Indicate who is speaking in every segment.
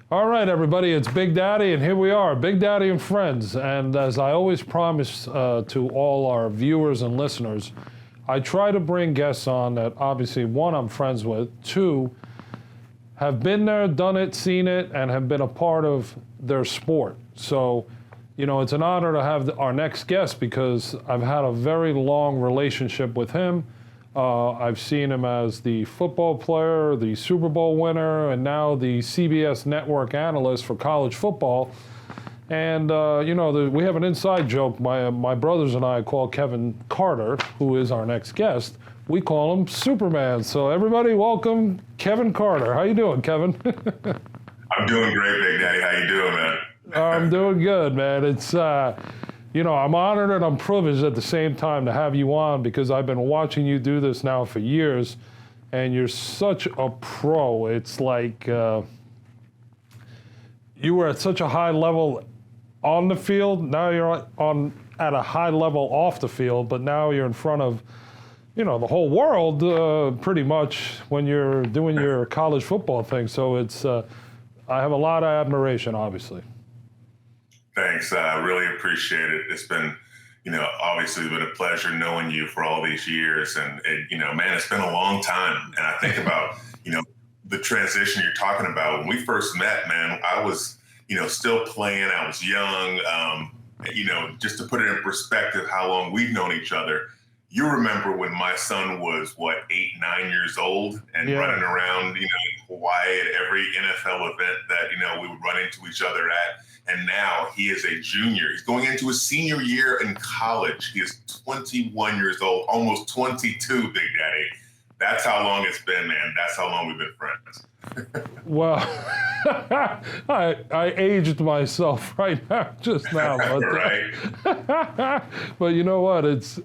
Speaker 1: All right, everybody, it's Big Daddy, and here we are, Big Daddy and Friends. And as I always promise to all our viewers and listeners, I try to bring guests on that obviously, one, I'm friends with, two, have been there, done it, seen it, and have been a part of their sport. So, it's an honor to have our next guest because I've had a very long relationship with him. I've seen him as the football player, the Super Bowl winner, and now the CBS network analyst for college football. And, we have an inside joke. My brothers and I call Kevin Carter, who is our next guest, we call him Superman. So everybody welcome Kevin Carter. How you doing, Kevin?
Speaker 2: I'm doing great, Big Daddy. How you doing, man?
Speaker 1: I'm doing good, man. It's, I'm honored and I'm privileged at the same time to have you on because I've been watching you do this now for years, and you're such a pro. It's like you were at such a high level on the field. Now you're at a high level off the field, but now you're in front of, the whole world pretty much when you're doing your college football thing. So it's, I have a lot of admiration, obviously.
Speaker 2: Thanks. I really appreciate it. It's been, obviously been a pleasure knowing you for all these years. And, man, it's been a long time. And I think about, the transition you're talking about. When we first met, man, I was, still playing. I was young. Just to put it in perspective, how long we've known each other. You remember when my son was, 8, 9 years old and running around, in Hawaii at every NFL event that, we would run into each other at. And now he is a junior. He's going into his senior year in college. He is 21 years old, almost 22, Big Daddy. That's how long it's been, man. That's how long we've been friends.
Speaker 1: Well, I aged myself right now, just now. But,
Speaker 2: right.
Speaker 1: But you know what? It's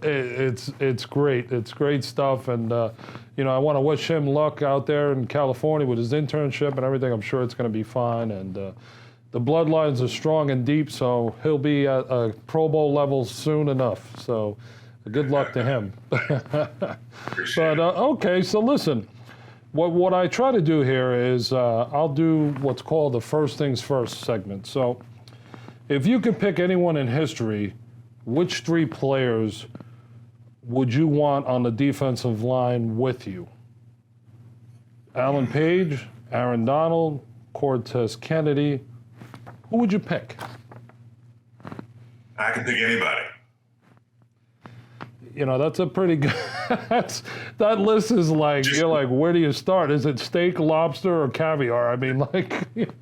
Speaker 1: great. It's great stuff. And, I want to wish him luck out there in California with his internship and everything. I'm sure it's going to be fine. And the bloodlines are strong and deep, so he'll be at a Pro Bowl level soon enough. So good luck to him. Okay, so listen. What I try to do here is I'll do what's called the first things first segment. So if you could pick anyone in history, which 3 players would you want on the defensive line with you? Alan Page, Aaron Donald, Cortez Kennedy. Who would you pick?
Speaker 2: I can pick anybody.
Speaker 1: That's a pretty good, that list is like, you're like, where do you start? Is it steak, lobster, or caviar? I mean, like.
Speaker 2: You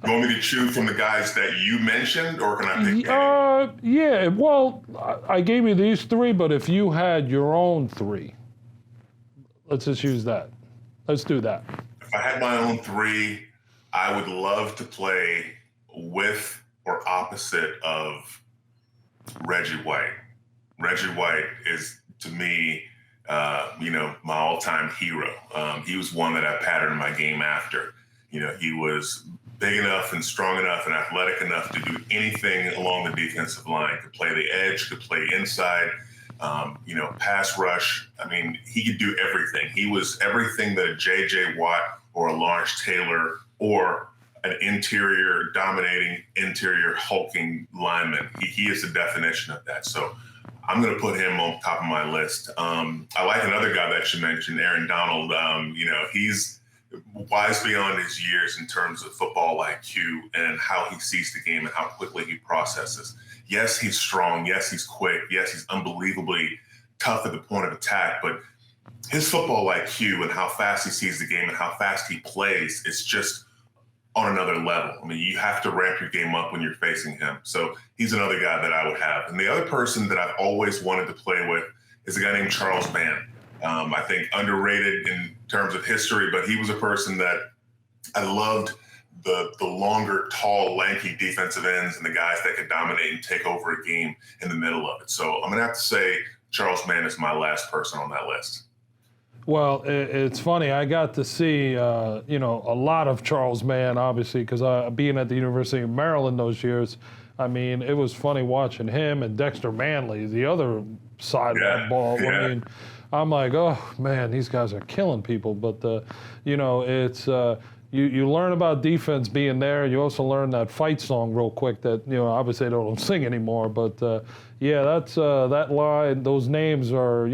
Speaker 2: want me to choose from the guys that you mentioned, or can I pick any?
Speaker 1: Yeah, well, I gave you these 3, but if you had your own 3, let's just use that. Let's do that.
Speaker 2: If I had my own 3, I would love to play with or opposite of Reggie White. Reggie White is, to me, my all-time hero. He was one that I patterned my game after. He was big enough and strong enough and athletic enough to do anything along the defensive line. Could play the edge, could play inside, pass rush. I mean, he could do everything. He was everything that a J.J. Watt or a Lawrence Taylor or an interior dominating, interior hulking lineman. He is the definition of that. So I'm going to put him on top of my list. I like another guy that you mentioned, Aaron Donald. He's wise beyond his years in terms of football IQ and how he sees the game and how quickly he processes. Yes, he's strong. Yes, he's quick. Yes, he's unbelievably tough at the point of attack. But his football IQ and how fast he sees the game and how fast he plays, it's just on another level. I mean, you have to ramp your game up when you're facing him. So he's another guy that I would have. And the other person that I've always wanted to play with is a guy named Charles Mann. I think underrated in terms of history, but he was a person that I loved the longer, tall, lanky defensive ends and the guys that could dominate and take over a game in the middle of it. So I'm going to have to say Charles Mann is my last person on that list.
Speaker 1: Well, it's funny. I got to see, a lot of Charles Mann, obviously, because being at the University of Maryland those years, I mean, it was funny watching him and Dexter Manley, the other side of that ball.
Speaker 2: Yeah.
Speaker 1: I mean, I'm like, oh, man, these guys are killing people. But, it's you learn about defense being there. You also learn that fight song real quick that, obviously they don't sing anymore. But, yeah, that's that line, those names are,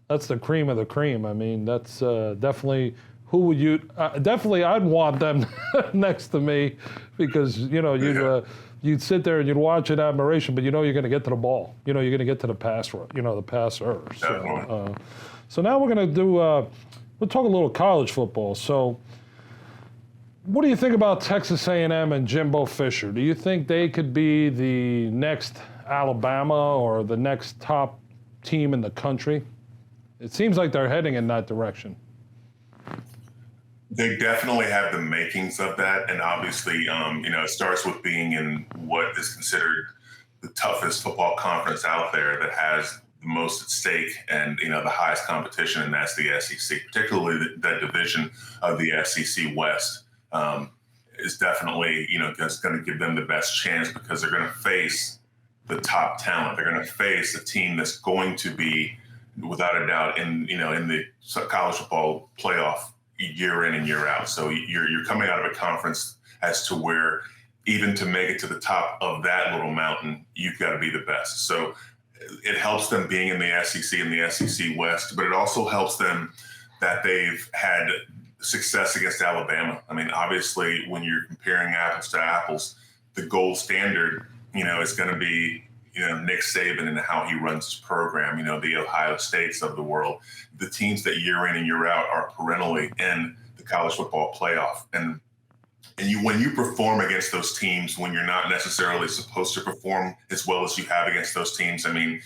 Speaker 1: that's the cream of the cream. I mean, that's definitely who would you definitely I'd want them next to me because, you'd sit there and you'd watch in admiration, but you're going to get to the ball. You're going to get to the passer. The passer. So now we're going to do, we'll talk a little college football. So what do you think about Texas A&M and Jimbo Fisher? Do you think they could be the next Alabama or the next top team in the country? It seems like they're heading in that direction.
Speaker 2: They definitely have the makings of that. And obviously, it starts with being in what is considered the toughest football conference out there that has the most at stake and, the highest competition, and that's the SEC, particularly that division of the SEC West is definitely, just going to give them the best chance because they're going to face the top talent. They're going to face a team that's going to be, without a doubt, in the college football playoff year in and year out. So you're coming out of a conference as to where even to make it to the top of that little mountain, you've got to be the best. So it helps them being in the SEC and the SEC West, but it also helps them that they've had success against Alabama. I mean, obviously, when you're comparing apples to apples, the gold standard, is going to be, Nick Saban and how he runs his program, the Ohio States of the world, the teams that year in and year out are perennially in the college football playoff. And when you perform against those teams, when you're not necessarily supposed to perform as well as you have against those teams, I mean,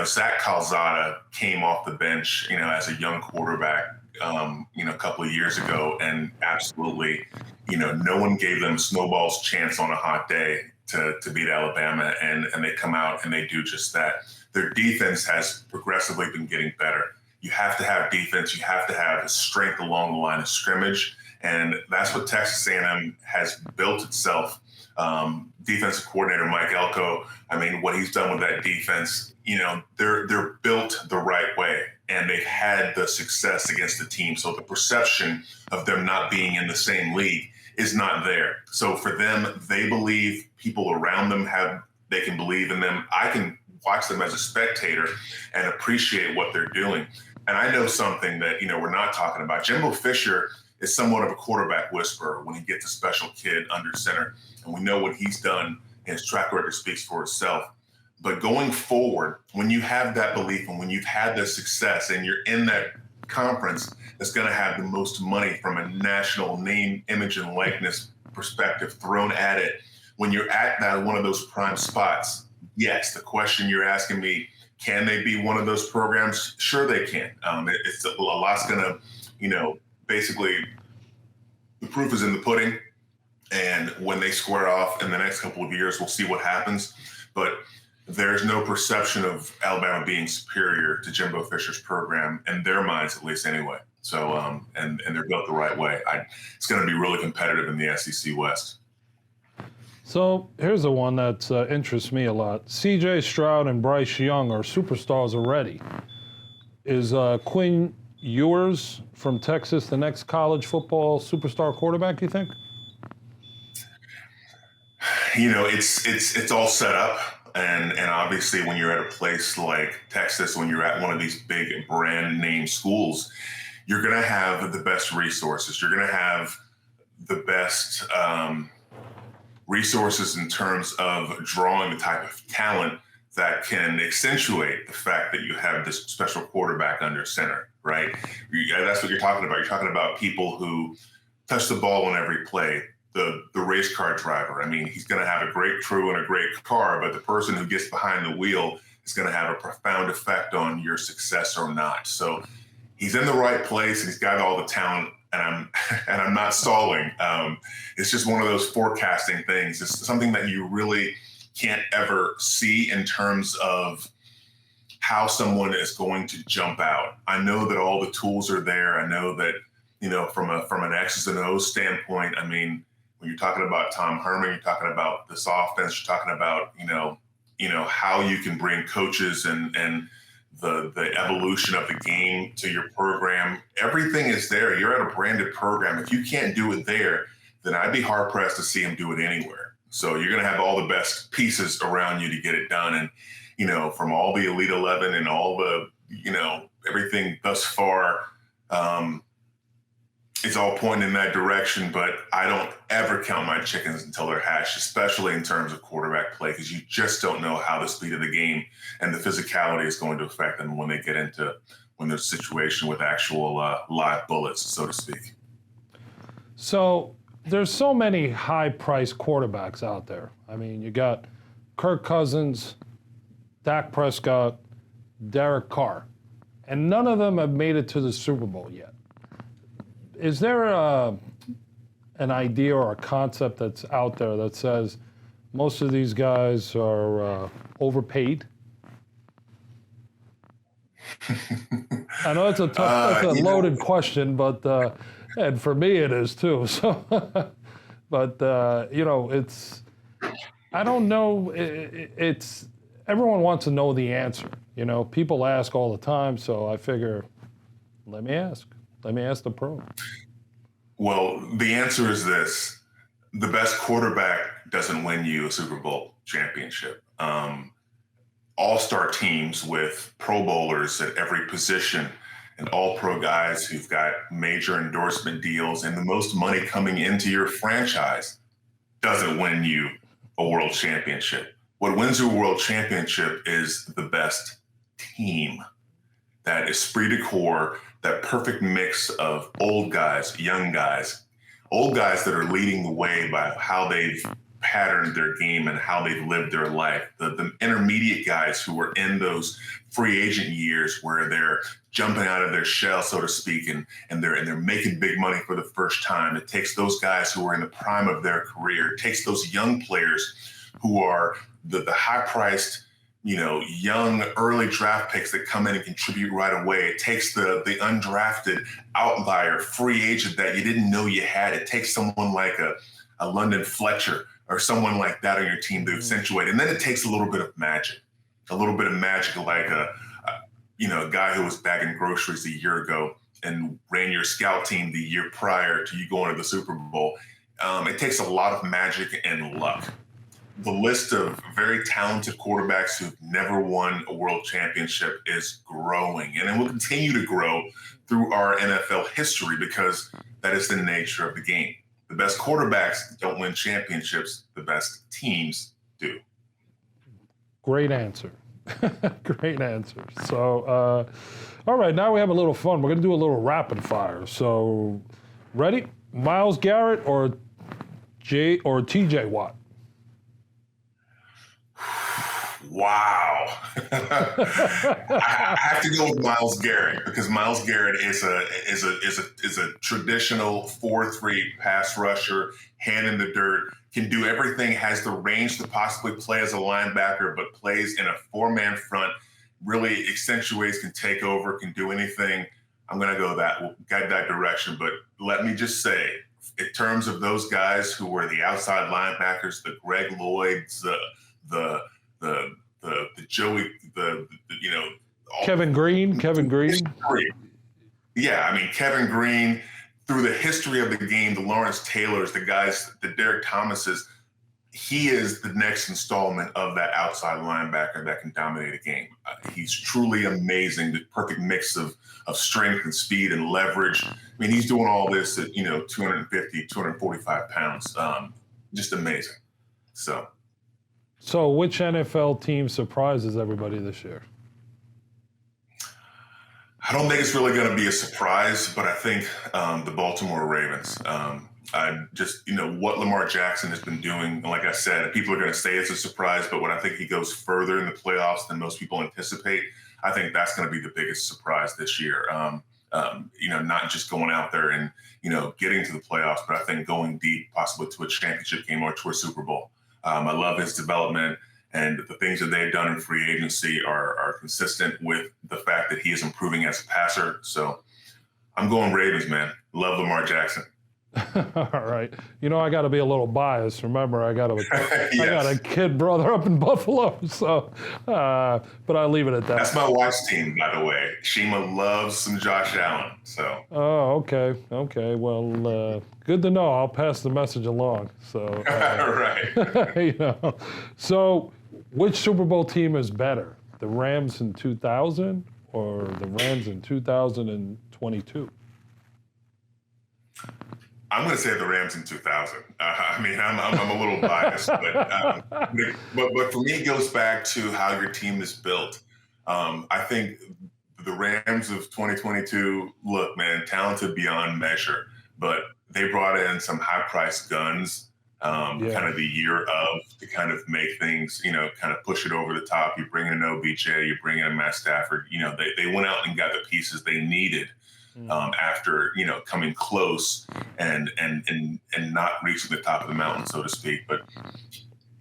Speaker 2: Zach Calzada came off the bench, as a young quarterback, a couple of years ago, and absolutely, no one gave them snowball's chance on a hot day to beat Alabama, and they come out and they do just that. Their defense has progressively been getting better. You have to have defense. You have to have strength along the line of scrimmage, and that's what Texas A&M has built itself. Defensive coordinator Mike Elko, I mean, what he's done with that defense, they're built the right way, and they've had the success against the team. So the perception of them not being in the same league is not there. So for them, they believe, people around them they can believe in them. I can watch them as a spectator and appreciate what they're doing. And I know something that, we're not talking about. Jimbo Fisher is somewhat of a quarterback whisperer when he gets a special kid under center. And we know what he's done, and his track record speaks for itself. But going forward, when you have that belief and when you've had the success and you're in that conference that's going to have the most money from a national name, image, and likeness perspective thrown at it, when you're at that one of those prime spots, yes, the question you're asking me, can they be one of those programs? Sure they can. It's a lot's going to, basically the proof is in the pudding. And when they square off in the next couple of years, we'll see what happens. But there's no perception of Alabama being superior to Jimbo Fisher's program, in their minds, at least anyway. So, and they're built the right way. It's going to be really competitive in the SEC West.
Speaker 1: So here's the one that interests me a lot. C.J. Stroud and Bryce Young are superstars already. Is Quinn Ewers from Texas the next college football superstar quarterback, you think?
Speaker 2: It's all set up. And obviously when you're at a place like Texas, when you're at one of these big brand name schools, you're going to have the best resources. You're going to have the best resources in terms of drawing the type of talent that can accentuate the fact that you have this special quarterback under center, right? That's what you're talking about. You're talking about people who touch the ball on every play. The race car driver. I mean, he's going to have a great crew and a great car, but the person who gets behind the wheel is going to have a profound effect on your success or not. So he's in the right place and he's got all the talent, and I'm not stalling. It's just one of those forecasting things. It's something that you really can't ever see in terms of how someone is going to jump out. I know that all the tools are there. I know that, from an X's and O's standpoint, I mean, when you're talking about Tom Herman, you're talking about this offense, you're talking about, how you can bring coaches and the evolution of the game to your program. Everything is there. You're at a branded program. If you can't do it there, then I'd be hard pressed to see him do it anywhere. So you're going to have all the best pieces around you to get it done. And, from all the Elite 11 and all the, everything thus far, it's all pointing in that direction, but I don't ever count my chickens until they're hatched, especially in terms of quarterback play, because you just don't know how the speed of the game and the physicality is going to affect them when there's a situation with actual live bullets, so to speak.
Speaker 1: So there's so many high-priced quarterbacks out there. I mean, you got Kirk Cousins, Dak Prescott, Derek Carr, and none of them have made it to the Super Bowl yet. Is there an idea or a concept that's out there that says most of these guys are overpaid? I know it's it's a loaded question, but and for me it is too. So, but it's I don't know. It's everyone wants to know the answer. People ask all the time, so I figure, let me ask. Let me ask the pro.
Speaker 2: Well, the answer is this. The best quarterback doesn't win you a Super Bowl championship. All-star teams with Pro Bowlers at every position and all-pro guys who've got major endorsement deals and the most money coming into your franchise doesn't win you a world championship. What wins you a world championship is the best team. That esprit de corps, that perfect mix of old guys, young guys, old guys that are leading the way by how they've patterned their game and how they've lived their life. The intermediate guys who are in those free agent years where they're jumping out of their shell, so to speak, and they're making big money for the first time. It takes those guys who are in the prime of their career. It takes those young players who are the high-priced, young early draft picks that come in and contribute right away. It takes the undrafted outlier free agent that you didn't know you had. It takes someone like a London Fletcher or someone like that on your team to accentuate. And then it takes a little bit of magic like a guy who was bagging groceries a year ago and ran your scout team the year prior to you going to the Super Bowl. It takes a lot of magic and luck. The list of very talented quarterbacks who've never won a world championship is growing, and it will continue to grow through our NFL history because that is the nature of the game. The best quarterbacks don't win championships. The best teams do.
Speaker 1: Great answer. Great answer. So, all right, now we have a little fun. We're going to do a little rapid fire. So, ready? Myles Garrett or TJ Watt?
Speaker 2: Wow. I have to go with Myles Garrett because Myles Garrett is a traditional 4-3 pass rusher, hand in the dirt, can do everything, has the range to possibly play as a linebacker, but plays in a four-man front, really accentuates, can take over, can do anything. I'm going to go that direction. But let me just say, in terms of those guys who were the outside linebackers, the Greg Lloyds, the Joey,
Speaker 1: Kevin Green.
Speaker 2: Yeah, I mean, Kevin Green, through the history of the game, the Lawrence Taylors, the guys, the Derek Thomases, he is the next installment of that outside linebacker that can dominate a game. He's truly amazing, the perfect mix of strength and speed and leverage. I mean, he's doing all this at, 250, 245 pounds. Just amazing.
Speaker 1: So which NFL team surprises everybody this year?
Speaker 2: I don't think it's really going to be a surprise, but I think the Baltimore Ravens. I just, what Lamar Jackson has been doing, like I said, people are going to say it's a surprise, but when I think he goes further in the playoffs than most people anticipate, I think that's going to be the biggest surprise this year. Not just going out there and, getting to the playoffs, but I think going deep, possibly to a championship game or to a Super Bowl. I love his development, and the things that they've done in free agency are consistent with the fact that he is improving as a passer. So I'm going Ravens, man. Love Lamar Jackson.
Speaker 1: All right. You know, I got to be a little biased. Remember, I got
Speaker 2: Yes.
Speaker 1: a kid brother up in Buffalo, so but I leave it at that.
Speaker 2: That's my wife's team, by the way. Shima loves some Josh Allen. So.
Speaker 1: Oh, okay. Okay. Well, good to know. I'll pass the message along. So.
Speaker 2: Right.
Speaker 1: You know. So, which Super Bowl team is better, the Rams in 2000 or the Rams in 2022?
Speaker 2: I'm going to say the Rams in 2000. I mean, I'm a little biased, but for me, it goes back to how your team is built. I think the Rams of 2022, look, man, talented beyond measure, but they brought in some high-priced guns, kind of the year of, to kind of make things, kind of push it over the top. You bring in an OBJ, you bring in a Matt Stafford. They went out and got the pieces they needed. After coming close and not reaching the top of the mountain, so to speak. But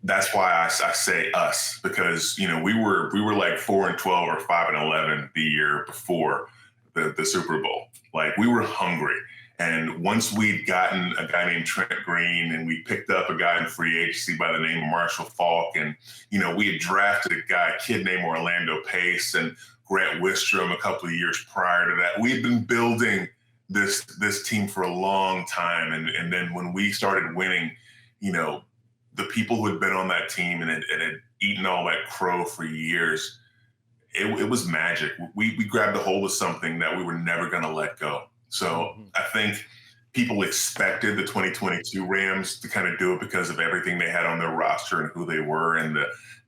Speaker 2: that's why I say us, because we were like 4-12 or 5-11 the year before the Super Bowl. Like, we were hungry, and once we'd gotten a guy named Trent Green, and we picked up a guy in free agency by the name of Marshall Faulk, and we had drafted a kid named Orlando Pace, and Grant Wistrom a couple of years prior to that. We've been building this team for a long time. And then when we started winning, the people who had been on that team and had eaten all that crow for years, it was magic. We grabbed a hold of something that we were never going to let go. So I think people expected the 2022 Rams to kind of do it because of everything they had on their roster and who they were.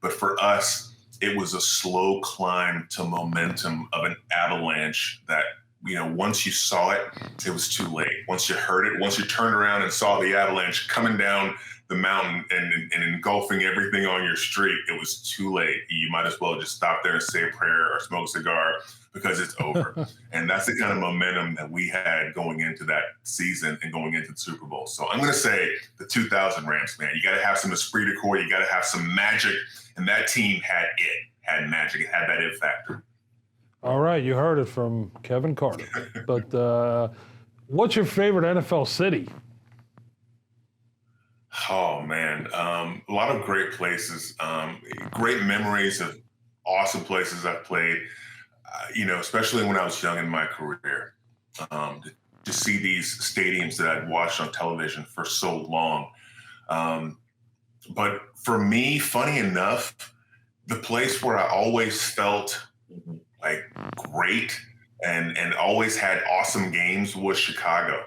Speaker 2: But for us, it was a slow climb to momentum of an avalanche that, once you saw it, it was too late. Once you heard it, once you turned around and saw the avalanche coming down the mountain and engulfing everything on your street, it was too late. You might as well just stop there and say a prayer or smoke a cigar, because it's over. And that's the kind of momentum that we had going into that season and going into the Super Bowl. So I'm going to say the 2000 Rams, man. You got to have some esprit de corps. You got to have some magic. And that team had magic. It had that it factor.
Speaker 1: All right, you heard it from Kevin Carter. But what's your favorite NFL city?
Speaker 2: Oh, man. A lot of great places, great memories of awesome places I've played, especially when I was young in my career. To see these stadiums that I'd watched on television for so long. But for me, funny enough, the place where I always felt like great and always had awesome games was Chicago.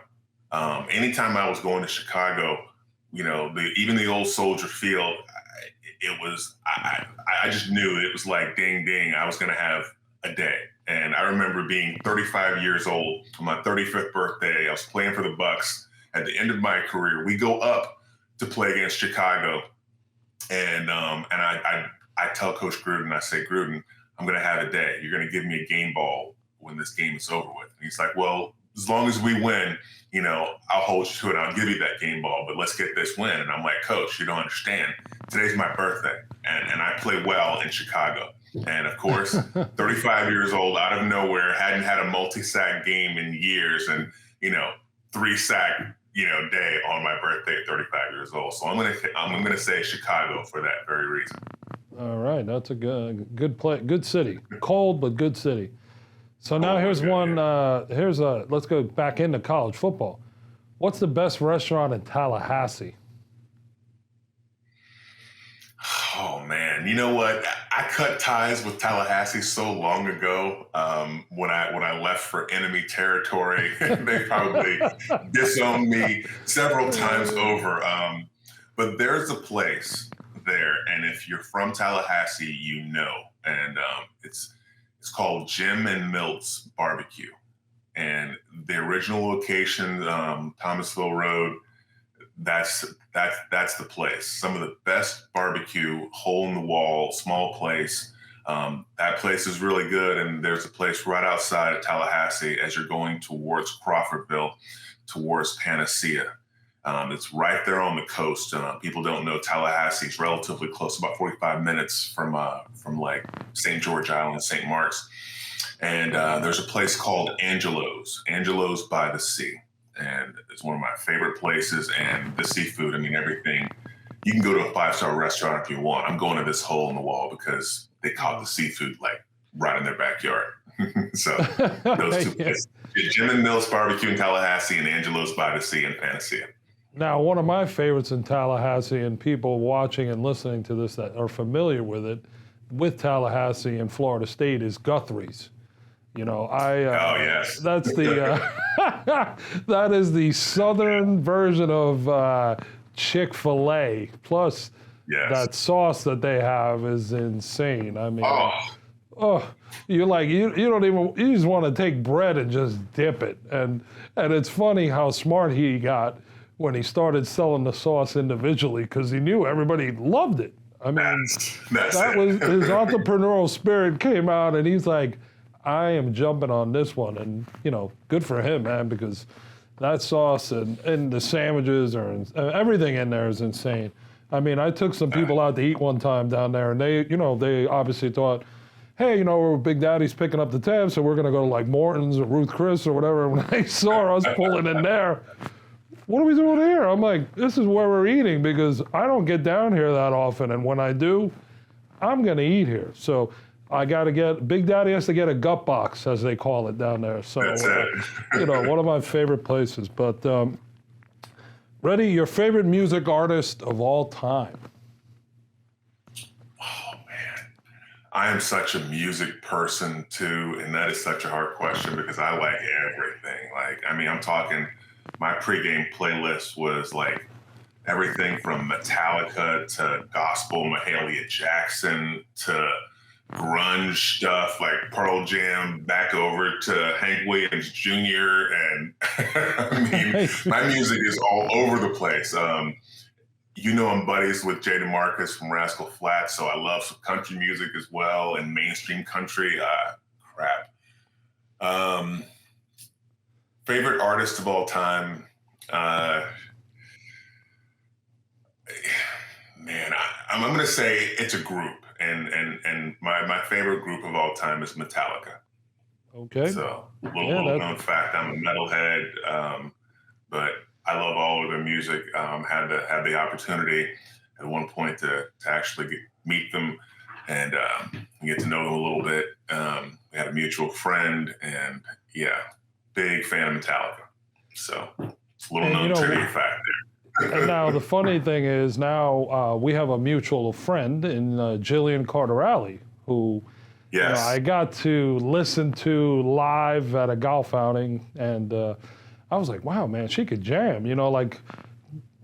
Speaker 2: Anytime I was going to Chicago, even the old Soldier Field, I just knew it was like ding, ding, I was going to have a day. And I remember being 35 years old on my 35th birthday. I was playing for the Bucks at the end of my career. We go up to play against Chicago. And I tell Coach Gruden, I say, Gruden, I'm going to have a day. You're going to give me a game ball when this game is over with. And he's like, well, as long as we win, I'll hold you to it. I'll give you that game ball, but let's get this win. And I'm like, Coach, you don't understand. Today's my birthday, and I play well in Chicago. And of course, 35 years old, out of nowhere, hadn't had a multi-sack game in years, and 3-sack day on my birthday at 35 years old. So I'm gonna say Chicago for that very reason.
Speaker 1: All right, that's a good play, good city, cold but good city. So now here's one. Let's go back into college football. What's the best restaurant in Tallahassee?
Speaker 2: Oh man, you know what? I cut ties with Tallahassee so long ago. When I left for enemy territory, they probably disowned me several times over. But there's a place there, and if you're from Tallahassee, and it's called Jim and Milt's Barbecue, and the original location, Thomasville Road. That's the place. Some of the best barbecue, hole in the wall, small place. That place is really good. And there's a place right outside of Tallahassee as you're going towards Crawfordville, towards Panacea. It's right there on the coast. People don't know Tallahassee is relatively close, about 45 minutes from like St. George Island, St. Mark's. And there's a place called Angelo's by the Sea. and it's one of my favorite places. And the seafood, I mean, everything. You can go to a 5-star restaurant if you want. I'm going to this hole in the wall because they caught the seafood like right in their backyard. So those two places, Jim and Mills Barbecue in Tallahassee and Angelo's by the Sea in Panacea.
Speaker 1: Now, one of my favorites in Tallahassee, and people watching and listening to this that are familiar with it, with Tallahassee and Florida State, is Guthrie's. You know,
Speaker 2: oh yes,
Speaker 1: that's the that is the southern version of Chick-fil-A. Plus, that sauce that they have is insane. I mean, you don't even, you just want to take bread and just dip it. And it's funny how smart he got when he started selling the sauce individually, because he knew everybody loved it. I mean, that was his entrepreneurial spirit came out, and he's like, I am jumping on this one. And, you know, good for him, man, because that sauce and the sandwiches everything in there is insane. I mean, I took some people out to eat one time down there, and they obviously thought, hey, you know, Big Daddy's picking up the tab, so we're going to go to like Morton's or Ruth Chris or whatever. And when they saw us pulling in there, what are we doing here? I'm like, this is where we're eating, because I don't get down here that often. And when I do, I'm going to eat here. So I got to Big Daddy has to get a gut box, as they call it down there. So, you know, one of my favorite places. But, Reddy, your favorite music artist of all time?
Speaker 2: Oh, man. I am such a music person, too, and that is such a hard question because I like everything. Like, I mean, I'm talking, my pregame playlist was like everything from Metallica to gospel Mahalia Jackson to grunge stuff like Pearl Jam, back over to Hank Williams Jr. And I mean, my music is all over the place. You know, I'm buddies with Jay DeMarcus from Rascal Flatts, so I love some country music as well and mainstream country. Favorite artist of all time? Man, I'm going to say it's a group. And my favorite group of all time is Metallica.
Speaker 1: Okay.
Speaker 2: So little known fact, I'm a metalhead, but I love all of their music. Had the opportunity at one point to actually meet them and get to know them a little bit. We had a mutual friend, and big fan of Metallica. So it's a little known trivia fact there.
Speaker 1: And now the funny thing is now we have a mutual friend in Jillian Carterelli, who you know, I got to listen to live at a golf outing, and I was like, wow, man, she could jam. You know, like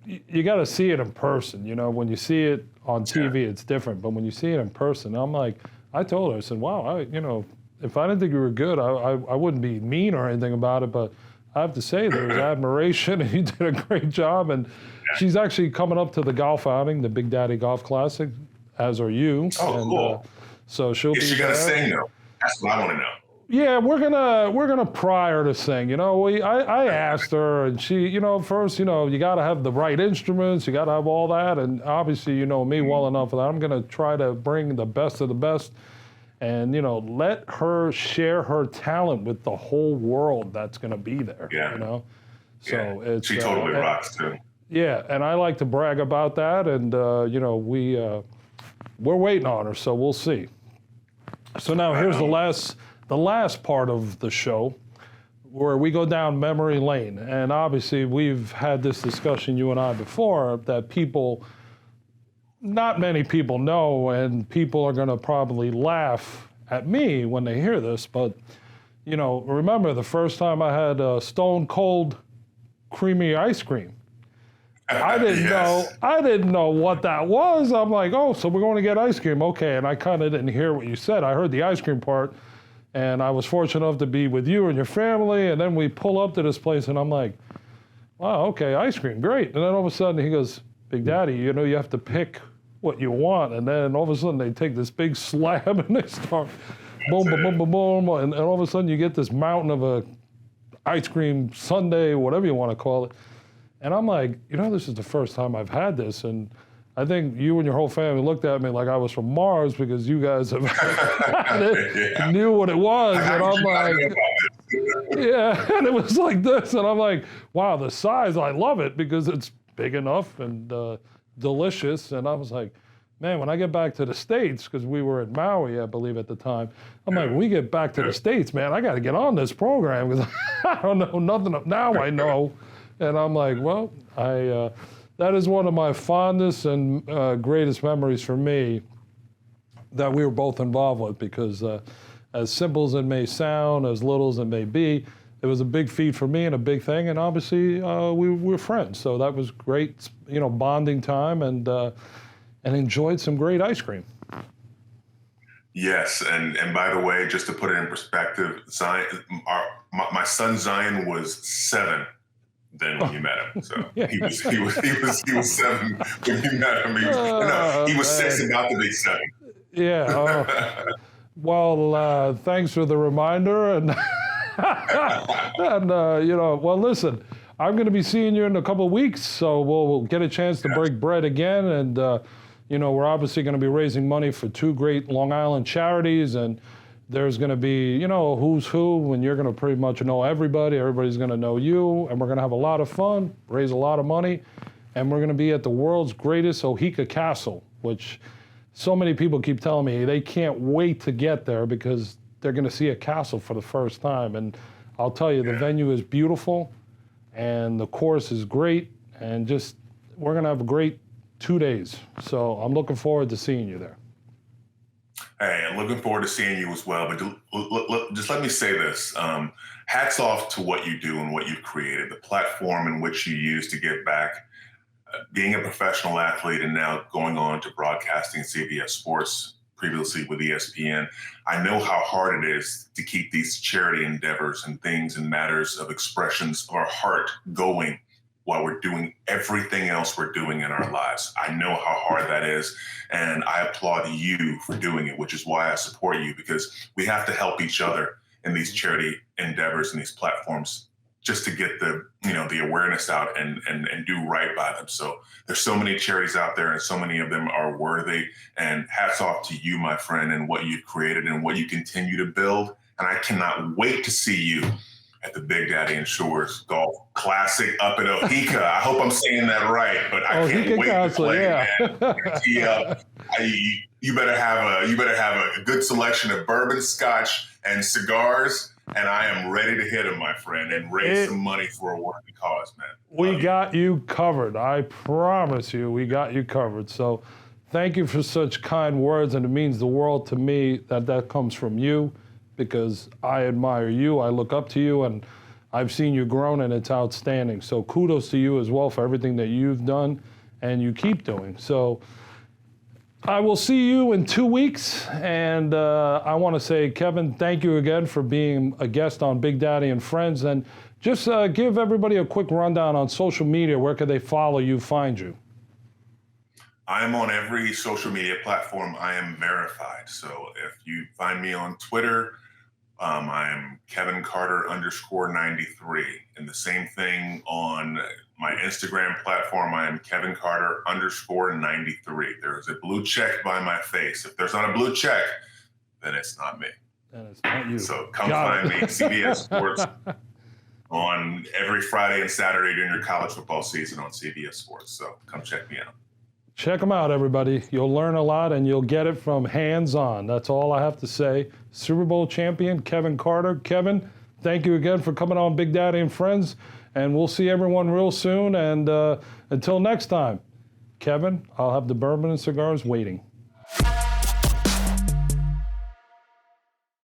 Speaker 1: you got to see it in person. You know, when you see it on TV, it's different, but when you see it in person, I'm like, I told her, I said, wow, you know, if I didn't think you were good, I wouldn't be mean or anything about it, but I have to say there was admiration, and you did a great job. And she's actually coming up to the golf outing, the Big Daddy Golf Classic, as are you.
Speaker 2: Oh,
Speaker 1: and,
Speaker 2: cool.
Speaker 1: So she'll be.
Speaker 2: Is she gonna sing though? That's what I want to know.
Speaker 1: Yeah, we're gonna pry her to sing. You know, I asked her, and she, you know, first, you know, you got to have the right instruments, you got to have all that, and obviously, you know me well enough that I'm gonna try to bring the best of the best. And, you know, let her share her talent with the whole world that's going to be there, you know? So
Speaker 2: she totally rocks, too.
Speaker 1: Yeah, and I like to brag about that, and, you know, we're waiting on her, so we'll see. So now here's the last part of the show, where we go down memory lane. And obviously, we've had this discussion, you and I, before, that not many people know, and people are going to probably laugh at me when they hear this, but, you know, remember the first time I had Stone Cold creamy ice cream. I didn't know what that was. I'm like, oh, so we're going to get ice cream. Okay, and I kind of didn't hear what you said. I heard the ice cream part, and I was fortunate enough to be with you and your family, and then we pull up to this place, and I'm like, wow, okay, ice cream, great. And then all of a sudden he goes, Big Daddy, you know, you have to pick what you want. And then all of a sudden they take this big slab and they start boom, boom, boom, boom, boom. And all of a sudden you get this mountain of a ice cream sundae, whatever you want to call it. And I'm like, you know, this is the first time I've had this. And I think you and your whole family looked at me like I was from Mars, because you guys have had it, knew what it was. And I'm like, Yeah, and it was like this, and I'm like, wow, the size, I love it because it's big enough and delicious. And I was like, man, when I get back to the States, because we were at Maui, I believe at the time, I'm like, when we get back to the States, man, I got to get on this program because I don't know nothing. Now I know. And I'm like, well, that is one of my fondest and greatest memories for me that we were both involved with because as simple as it may sound, as little as it may be, it was a big feat for me and a big thing. And obviously we were friends. So that was great, bonding time and enjoyed some great ice cream.
Speaker 2: Yes, and by the way, just to put it in perspective, Zion, my son Zion was 7 then when you met him. So he was 7 when you met him. He was 6 and about to be 7.
Speaker 1: Yeah. Well, thanks for the reminder, and well, listen, I'm going to be seeing you in a couple of weeks, so we'll get a chance to break bread again, and we're obviously going to be raising money for 2 great Long Island charities, and there's going to be, who's who, and you're going to pretty much know everybody. Everybody's going to know you, and we're going to have a lot of fun, raise a lot of money, and we're going to be at the world's greatest Ohika Castle, which so many people keep telling me they can't wait to get there because they're going to see a castle for the first time. And I'll tell you, the venue is beautiful, and the course is great, and we're going to have a great 2 days. So I'm looking forward to seeing you there.
Speaker 2: Hey, I'm looking forward to seeing you as well. But just let me say this. Hats off to what you do and what you've created, the platform in which you use to give back, being a professional athlete and now going on to broadcasting CBS Sports, previously with ESPN. I know how hard it is to keep these charity endeavors and things and matters of expressions of our heart going while we're doing everything else we're doing in our lives. I know how hard that is, and I applaud you for doing it, which is why I support you, because we have to help each other in these charity endeavors and these platforms just to get the awareness out and do right by them. So there's so many charities out there and so many of them are worthy, and hats off to you, my friend, and what you've created and what you continue to build. And I cannot wait to see you at the Big Daddy and Shores Golf Classic up at Ohika. I hope I'm saying that right, but I can't wait to play, man. You better have a good selection of bourbon, scotch, and cigars, and I am ready to hit them, my friend, and raise some money for a worthy cause, man.
Speaker 1: We got you covered. I promise you, we got you covered. So thank you for such kind words, and it means the world to me that comes from you, because I admire you, I look up to you, and I've seen you grown, and it's outstanding. So kudos to you as well for everything that you've done and you keep doing. So I will see you in 2 weeks, and I want to say, Kevin, thank you again for being a guest on Big Daddy and Friends, and just give everybody a quick rundown on social media. Where can they follow you, find you?
Speaker 2: I'm on every social media platform. I am verified. So if you find me on Twitter, I am Kevin Carter _93. And the same thing on my Instagram platform, I am Kevin Carter _93. There is a blue check by my face. If there's not a blue check, then it's not me.
Speaker 1: Then it's not you.
Speaker 2: So come find me, CBS Sports, on every Friday and Saturday during your college football season on CBS Sports. So come check me out.
Speaker 1: Check them out, everybody. You'll learn a lot, and you'll get it from hands-on. That's all I have to say. Super Bowl champion, Kevin Carter. Kevin, thank you again for coming on Big Daddy and Friends, and we'll see everyone real soon. And until next time, Kevin, I'll have the bourbon and cigars waiting.